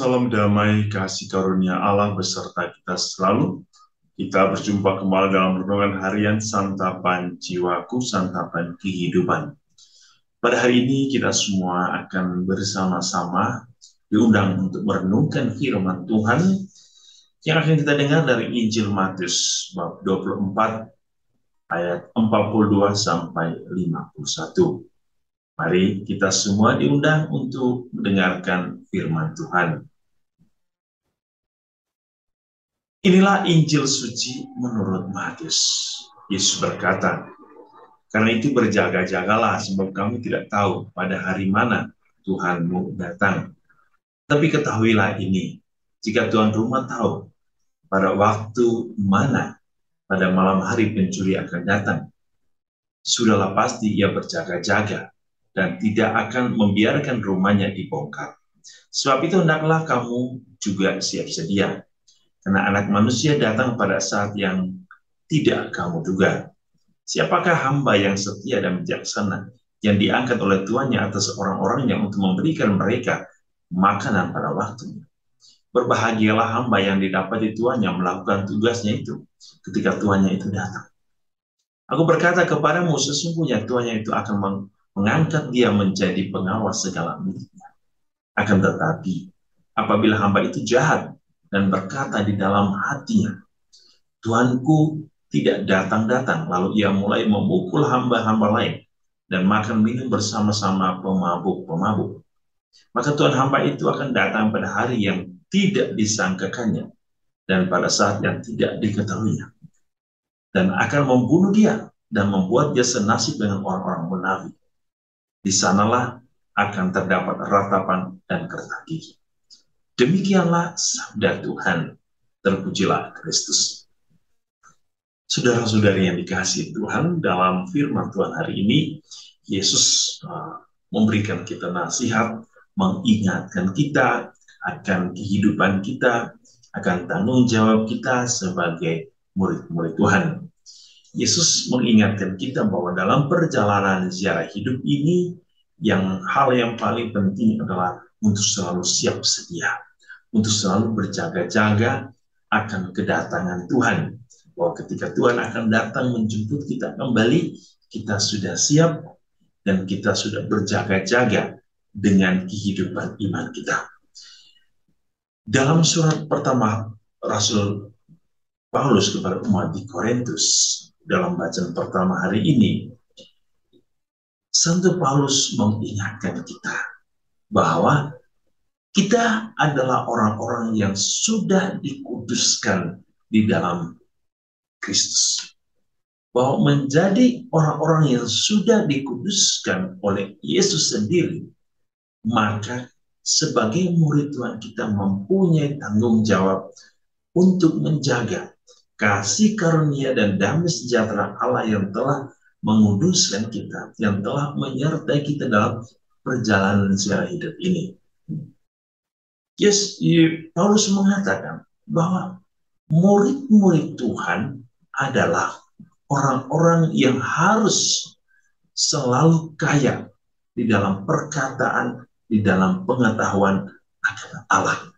salam damai, kasih karunia Allah beserta kita selalu. Kita berjumpa kembali dalam renungan harian Santapan Jiwaku, Santapan Kehidupan. Pada hari ini kita semua akan bersama-sama diundang untuk merenungkan firman Tuhan yang akan kita dengar dari Injil Matius bab 24 ayat 42 sampai 51. Mari kita semua diundang untuk mendengarkan firman Tuhan. Inilah Injil suci menurut Matius. Yesus berkata, "Karena itu berjaga-jagalah, sebab kamu tidak tahu pada hari mana Tuhanmu datang. Tapi ketahuilah ini, jika tuan rumah tahu pada waktu mana pada malam hari pencuri akan datang, sudahlah pasti ia berjaga-jaga dan tidak akan membiarkan rumahnya dibongkar. Sebab itu hendaklah kamu juga siap sedia, karena Anak Manusia datang pada saat yang tidak kamu duga. Siapakah hamba yang setia dan bijaksana yang diangkat oleh tuannya atas orang-orangnya untuk memberikan mereka makanan pada waktunya? Berbahagialah hamba yang didapati tuannya melakukan tugasnya itu ketika tuannya itu datang. Aku berkata kepadamu, sesungguhnya tuannya itu akan mengangkat dia menjadi pengawas segala miliknya. Akan tetapi, apabila hamba itu jahat dan berkata di dalam hatinya, Tuanku tidak datang-datang, lalu ia mulai memukul hamba-hamba lain dan makan minum bersama-sama pemabuk-pemabuk, maka Tuhan hamba itu akan datang pada hari yang tidak disangkakannya dan pada saat yang tidak diketahuinya, dan akan membunuh dia dan membuat dia senasib dengan orang-orang munafik. Di sanalah akan terdapat ratapan dan kerta gigi." Demikianlah sabda Tuhan. Terpujilah Kristus. Saudara-saudari yang dikasihi Tuhan, dalam firman Tuhan hari ini, Yesus memberikan kita nasihat, mengingatkan kita akan kehidupan kita, akan tanggung jawab kita sebagai murid-murid Tuhan. Yesus mengingatkan kita bahwa dalam perjalanan ziarah hidup ini, hal yang paling penting adalah untuk selalu siap sedia, untuk selalu berjaga-jaga akan kedatangan Tuhan. Bahwa ketika Tuhan akan datang menjemput kita kembali, kita sudah siap dan kita sudah berjaga-jaga dengan kehidupan iman kita. Dalam surat pertama Rasul Paulus kepada umat di Korintus, dalam bacaan pertama hari ini, Santo Paulus mengingatkan kita bahwa kita adalah orang-orang yang sudah dikuduskan di dalam Kristus. Bahwa menjadi orang-orang yang sudah dikuduskan oleh Yesus sendiri, maka sebagai murid Tuhan kita mempunyai tanggung jawab untuk menjaga kasih karunia dan damai sejahtera Allah yang telah menguduskan kita, yang telah menyertai kita dalam perjalanan ziarah hidup ini. Paulus mengatakan bahwa murid-murid Tuhan adalah orang-orang yang harus selalu kaya di dalam perkataan, di dalam pengetahuan akan Allah.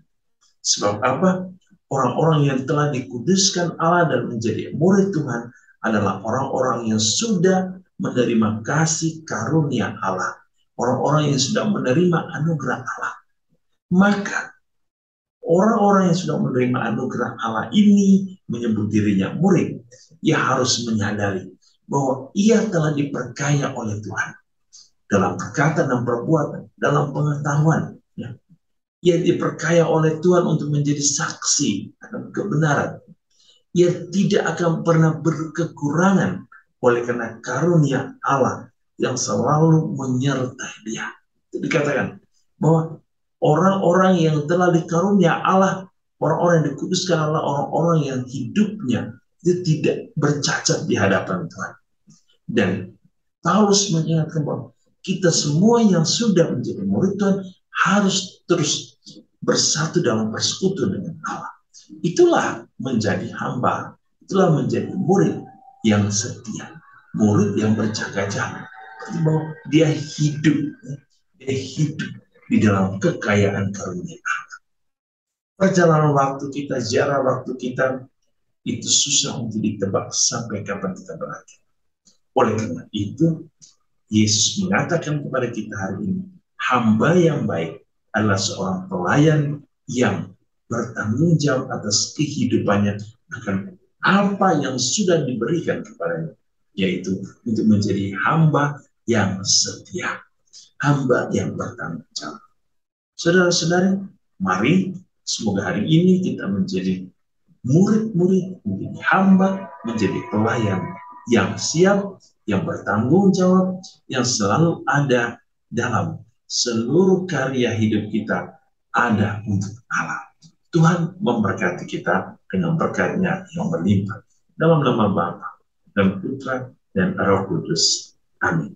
Sebab apa? Orang-orang yang telah dikuduskan Allah dan menjadi murid Tuhan adalah orang-orang yang sudah menerima kasih karunia Allah, orang-orang yang sudah menerima anugerah Allah. Maka orang-orang yang sudah menerima anugerah Allah ini menyebut dirinya murid. Ia harus menyadari bahwa ia telah diperkaya oleh Tuhan dalam perkataan dan perbuatan, dalam pengetahuan. Ia diperkaya oleh Tuhan untuk menjadi saksi akan kebenaran. Ia tidak akan pernah berkekurangan oleh karena karunia Allah yang selalu menyertai dia. Itu dikatakan bahwa orang-orang yang telah dikarunia Allah, orang-orang yang dikuduskan Allah, orang-orang yang hidupnya itu tidak bercacat di hadapan Tuhan. Dan Paulus mengingatkan bahwa kita semua yang sudah menjadi murid Tuhan harus terus bersatu dalam persekutuan dengan Allah. Itulah menjadi hamba, itulah menjadi murid yang setia, murid yang berjaga-jaga. Bahwa dia hidup di dalam kekayaan karunia Allah. Perjalanan waktu kita, jarak waktu kita, itu susah untuk ditebak sampai kapan kita berakhir. Oleh karena itu, Yesus mengatakan kepada kita hari ini, hamba yang baik adalah seorang pelayan yang bertanggung jawab atas kehidupannya akan apa yang sudah diberikan kepadanya, yaitu untuk menjadi hamba yang setia, hamba yang bertanggung jawab. Saudara-saudari, mari semoga hari ini kita menjadi murid-murid, menjadi hamba, menjadi pelayan yang siap, yang bertanggung jawab, yang selalu ada dalam seluruh karya hidup kita ada untuk Allah. Tuhan memberkati kita dengan berkat-Nya yang berlimpah. Dalam nama Bapa dan Putra dan Roh Kudus. Amin.